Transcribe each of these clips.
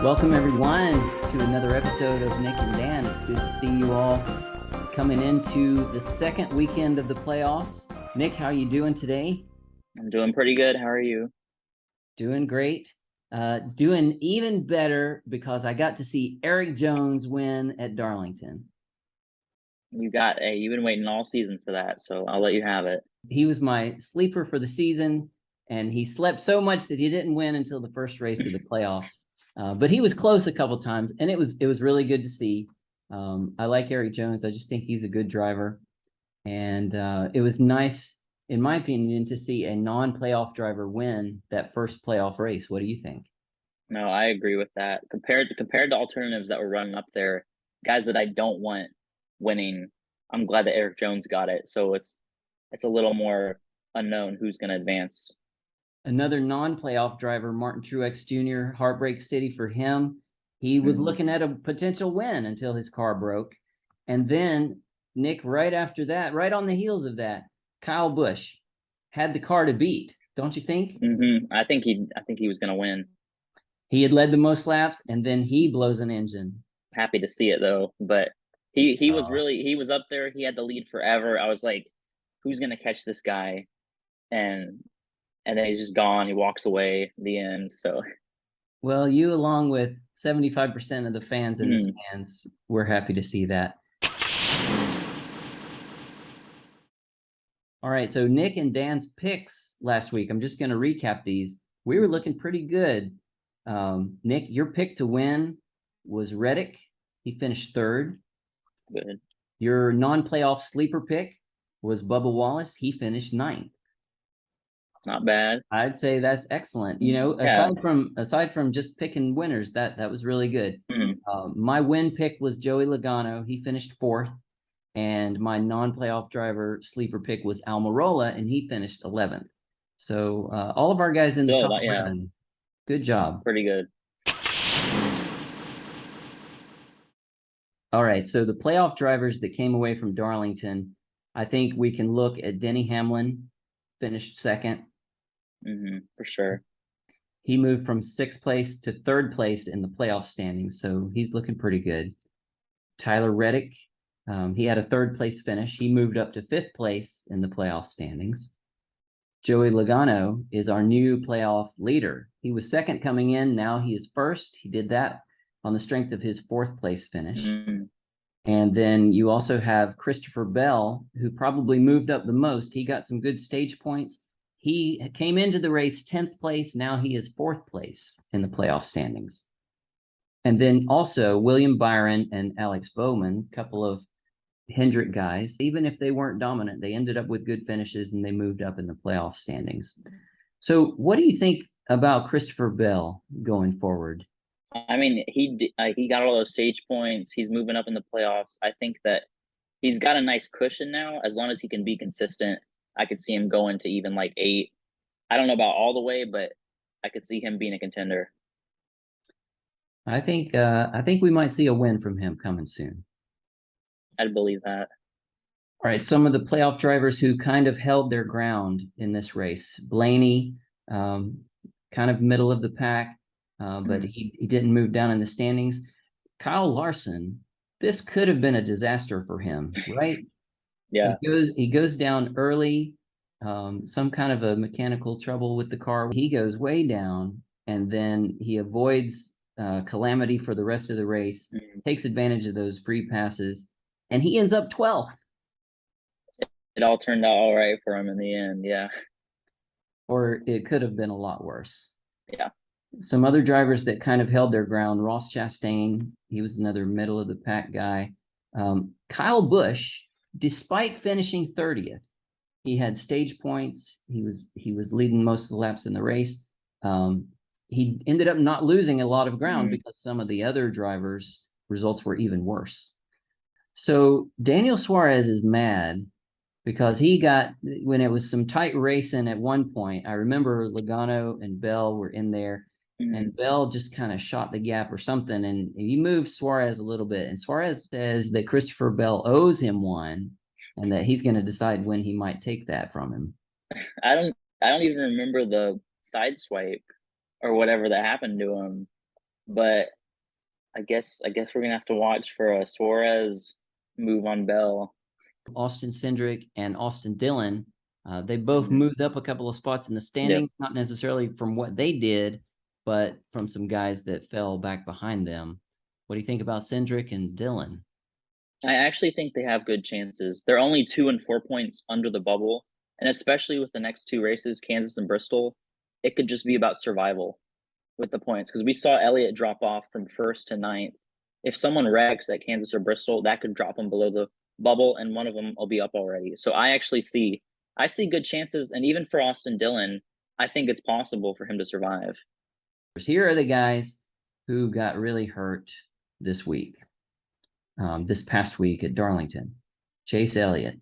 Welcome everyone to another episode of Nick and Dan. It's good to see you all coming into the second weekend of the playoffs. Nick, how are you doing today? I'm doing pretty good. How are you? Doing great. Doing even better because I got to see Eric Jones win at Darlington. You've been waiting all season for that, so I'll let you have it. He was my sleeper for the season, and he slept so much that he didn't win until the first race of the playoffs. But he was close a couple times, and it was really good to see. I like Eric Jones. I just think he's a good driver, and it was nice, in my opinion, to see a non-playoff driver win that first playoff race. What do you think? No, I agree with that. Compared to alternatives that were running up there, guys that I don't want winning, I'm glad that Eric Jones got it. So it's a little more unknown who's going to advance. Another non-playoff driver, Martin Truex Jr., Heartbreak City for him. He was looking at a potential win until his car broke. And then, Nick, right after that, right on the heels of that, Kyle Busch had the car to beat, don't you think? I think he was going to win. He had led the most laps, and then he blows an engine. Happy to see it though, but Oh. he was up there. He had the lead forever. I was like, who's going to catch this guy? And and then he's just gone. He walks away at the end. So Well, you, along with 75% of the fans in the mhm. stands, we're happy to see that. All right, so Nick and Dan's picks last week, I'm just going to recap these. We were looking pretty good. Nick, your pick to win was Reddick. He finished third. Good. Your non-playoff sleeper pick was Bubba Wallace. He finished ninth. Not bad. I'd say that's excellent. You know, Yeah. aside from just picking winners, that was really good. Mhm. My win pick was Joey Logano. He finished fourth, and my non-playoff driver sleeper pick was Almirola, and he finished 11th. So all of our guys in the Good. top Yeah. 11. Good job. Pretty good. All right, so the playoff drivers that came away from Darlington, I think we can look at Denny Hamlin, finished second. For sure. He moved from sixth place to third place in the playoff standings, so he's looking pretty good. Tyler Reddick, he had a third place finish. He moved up to fifth place in the playoff standings. Joey Logano is our new playoff leader. He was second coming in. Now he is first. He did that on the strength of his fourth place finish. Mhm. And then you also have Christopher Bell, who probably moved up the most. He got some good stage points. He came into the race 10th place. Now he is fourth place in the playoff standings. And then also William Byron and Alex Bowman, a couple of Hendrick guys, even if they weren't dominant, they ended up with good finishes and they moved up in the playoff standings. So, what do you think about Christopher Bell going forward? I mean, he got all those stage points. He's moving up in the playoffs. I think that he's got a nice cushion now. As long as he can be consistent, I could see him going to even like eight. I don't know about all the way, but I could see him being a contender. I think we might see a win from him coming soon. I'd believe that. All right, some of the playoff drivers who kind of held their ground in this race. Blaney, um, kind of middle of the pack, but Mhm. he didn't move down in the standings. Kyle Larson, this could have been a disaster for him, right? Yeah. He goes down early, some kind of a mechanical trouble with the car. He goes way down, and then he avoids calamity for the rest of the race, Mhm. takes advantage of those free passes, and he ends up 12th. It all turned out all right for him in the end. Yeah. Or it could have been a lot worse. Yeah. Some other drivers that kind of held their ground: Ross Chastain, he was another middle of the pack guy. Kyle Busch, despite finishing 30th, he had stage points. He was leading most of the laps in the race. Um, he ended up not losing a lot of ground Mhm. because some of the other drivers' results were even worse. So Daniel Suarez is mad because he got, when it was some tight racing at one point, I remember Logano and Bell were in there, Mhm. and Bell just kind of shot the gap or something, and he moved Suarez a little bit. And Suarez says that Christopher Bell owes him one, and that he's going to decide when he might take that from him. I don't I don't even remember the side swipe or whatever that happened to him. but I guess we're gonna have to watch for a Suarez move on Bell. Austin Cindric and Austin Dillon, they both Mhm. moved up a couple of spots in the Yep. standings, not necessarily from what they did, but from some guys that fell back behind them. What do you think about Cindric and Dillon? I actually think they have good chances. They're only 2 and 4 points under the bubble, and especially with the next two races, Kansas and Bristol, it could just be about survival with the points because we saw Elliott drop off from first to ninth. If someone wrecks at Kansas or Bristol, that could drop them below the bubble, and one of them will be up already. So I see good chances, and even for Austin Dillon, I think it's possible for him to survive. Here are the guys who got really hurt this week, this past week at Darlington. Chase Elliott.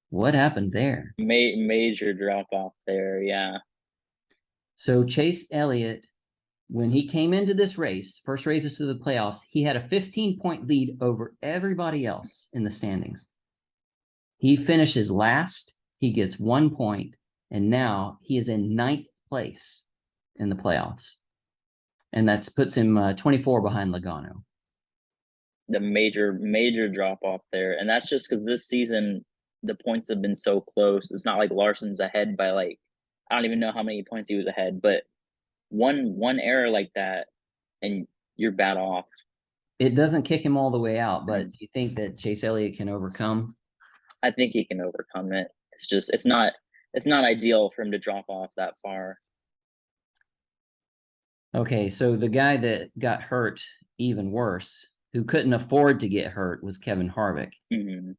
What happened there? Major drop off there, yeah. So Chase Elliott, when he came into this race, first race of the playoffs, he had a 15-point lead over everybody else in the standings. He finishes last. He gets 1 point, and now he is in ninth place in the playoffs. And that puts him 24 behind Logano. The major drop off there, and that's just because this season the points have been so close. It's not like Larson's ahead by like I don't even know how many points he was ahead, but one error like that, and you're bad off. It doesn't kick him all the way out, but Mhm. do you think that Chase Elliott can overcome? I think he can overcome it. It's not ideal for him to drop off that far. Okay, so the guy that got hurt even worse, who couldn't afford to get hurt, was Kevin Harvick. Hmm.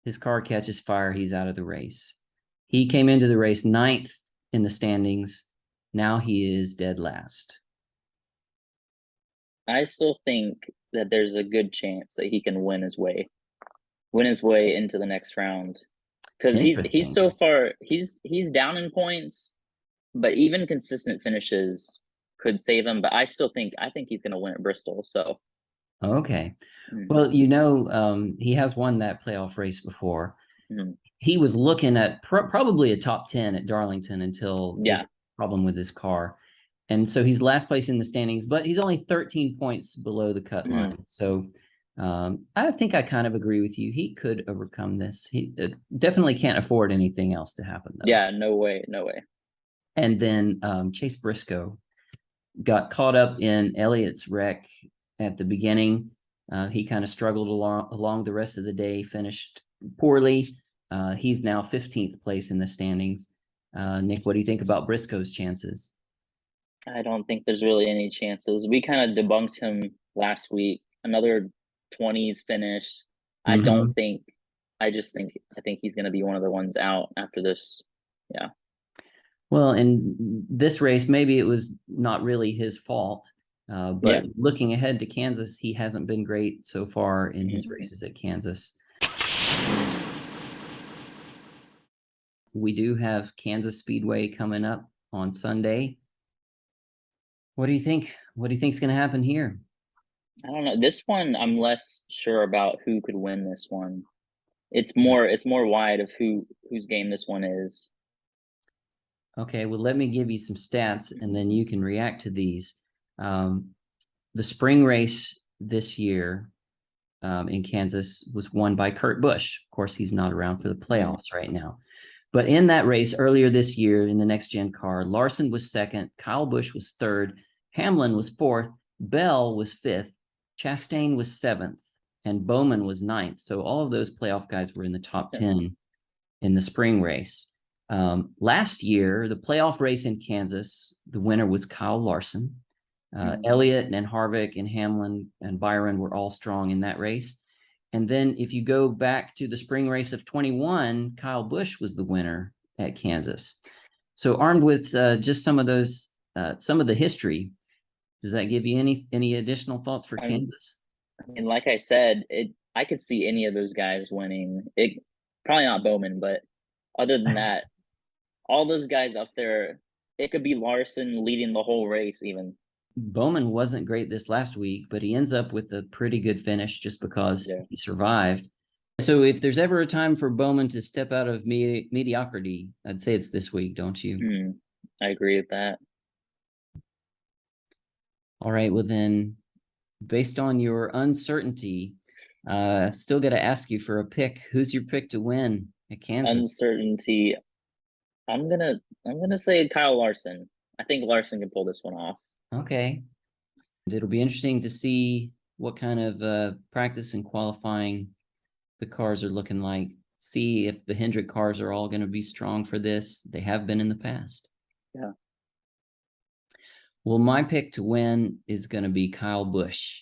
His car catches fire. He's out of the race. He came into the race ninth in the standings. Now he is dead last. I still think that there's a good chance that he can win his way into the next round because he's Interesting. so far he's down in points, but even consistent finishes could save him. But I think he's gonna win at Bristol. So Okay. mm, Well, he has won that playoff race before. mm, He was looking at probably a top 10 at Darlington until this yeah, problem with his car. And so he's last place in the standings, but he's only 13 points below the cut mm, line. So I think I kind of agree with you. He could overcome this. He definitely can't afford anything else to happen, though. yeah, no way, no way. And then Chase Briscoe got caught up in Elliott's wreck at the beginning. He kind of struggled along the rest of the day, finished poorly. He's now 15th place in the standings. Nick, what do you think about Briscoe's chances? I don't think there's really any chances. We kind of debunked him last week. Another 20s finish. I don't Mm-hmm. think. I think he's gonna be one of the ones out after this. Yeah. Well, in this race, maybe it was not really his fault. But Yeah. looking ahead to Kansas, he hasn't been great so far in his Mhm. races at Kansas. We do have Kansas Speedway coming up on Sunday. What do you think? What do you think is going to happen here? I don't know. This one, I'm less sure about who could win this one. It's more wide of whose game this one is. Okay, well, let me give you some stats and then you can react to these. Um, the spring race this year in Kansas was won by Kurt Busch. Of course, he's not around for the Mm, playoffs right now. But in that race earlier this year in the next gen car, Larson was second, Kyle Busch was third, Hamlin was fourth, Bell was fifth, Chastain was seventh, and Bowman was ninth. So all of those playoff guys were in the top yeah. 10 in the spring race. Last year, the playoff race in Kansas, the winner was Kyle Larson. Mhm. Elliott and Harvick and Hamlin and Byron were all strong in that race. And then if you go back to the spring race of 21, Kyle Busch was the winner at Kansas. So armed with just some of the history, does that give you any additional thoughts for I mean, Kansas? like I said, I could see any of those guys winning. It probably not Bowman, but other than that, all those guys up there, it could be Larson leading the whole race even. Bowman wasn't great this last week, but he ends up with a pretty good finish just because Yeah. he survived. So if there's ever a time for Bowman to step out of mediocrity, I'd say it's this week, don't you? I agree with that. All right. Well, then, based on your uncertainty, still got to ask you for a pick. Who's your pick to win at Kansas? Uncertainty. I'm gonna say Kyle Larson. I think Larson can pull this one off. Okay. It'll be interesting to see what kind of practice and qualifying the cars are looking like. See if the Hendrick cars are all going to be strong for this. They have been in the past. Yeah. Well, my pick to win is going to be Kyle Busch.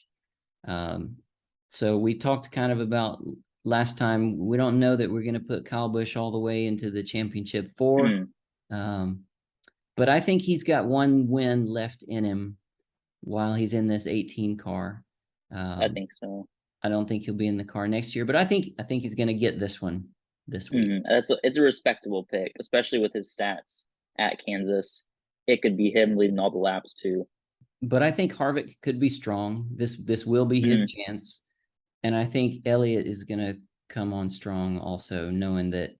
So we talked kind of about last time. We don't know that we're going to put Kyle Busch all the way into the championship four. But I think he's got one win left in him while he's in this 18 car. I think so. I don't think he'll be in the car next year, but I think he's going to get this one this week. It's a respectable pick, especially with his stats at Kansas. It could be him leading all the laps too. But I think Harvick could be strong. This will be his chance, and I think Elliott is going to come on strong also, knowing that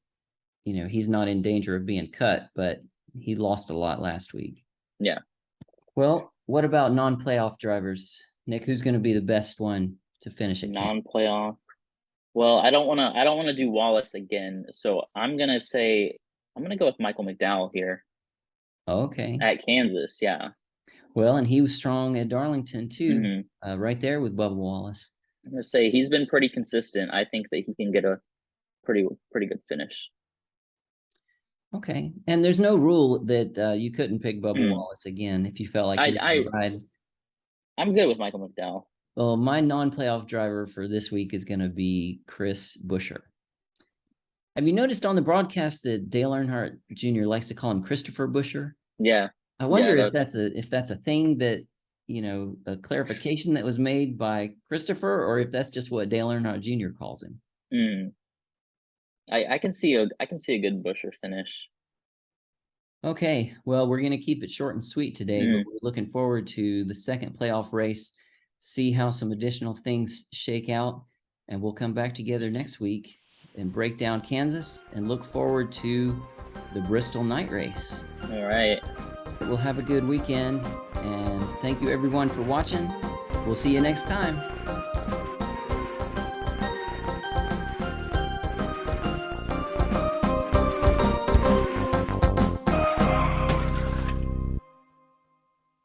he's not in danger of being cut, but he lost a lot last week. Yeah. Well, what about non-playoff drivers, Nick? Who's going to be the best one to finish at non-playoff? Well, I don't want to do Wallace again, so I'm gonna go with Michael McDowell here. Okay. At Kansas, yeah. Well, and he was strong at Darlington too, right there with Bubba Wallace. I'm gonna say he's been pretty consistent. I think that he can get a pretty good finish. Okay, and there's no rule that you couldn't pick Bubba Wallace again if you felt like you ride. I'm good with Michael McDowell. Well, my non-playoff driver for this week is going to be Chris Buescher. Have you noticed on the broadcast that Dale Earnhardt Jr. likes to call him Christopher Buescher? Yeah. I wonder if that's a thing that, a clarification that was made by Christopher, or if that's just what Dale Earnhardt Jr. calls him. I can see a good Buescher finish. Okay, well, we're going to keep it short and sweet today, but we're looking forward to the second playoff race, see how some additional things shake out, and we'll come back together next week and break down Kansas and look forward to the Bristol night race. All right. We'll have a good weekend, and thank you everyone for watching. We'll see you next time.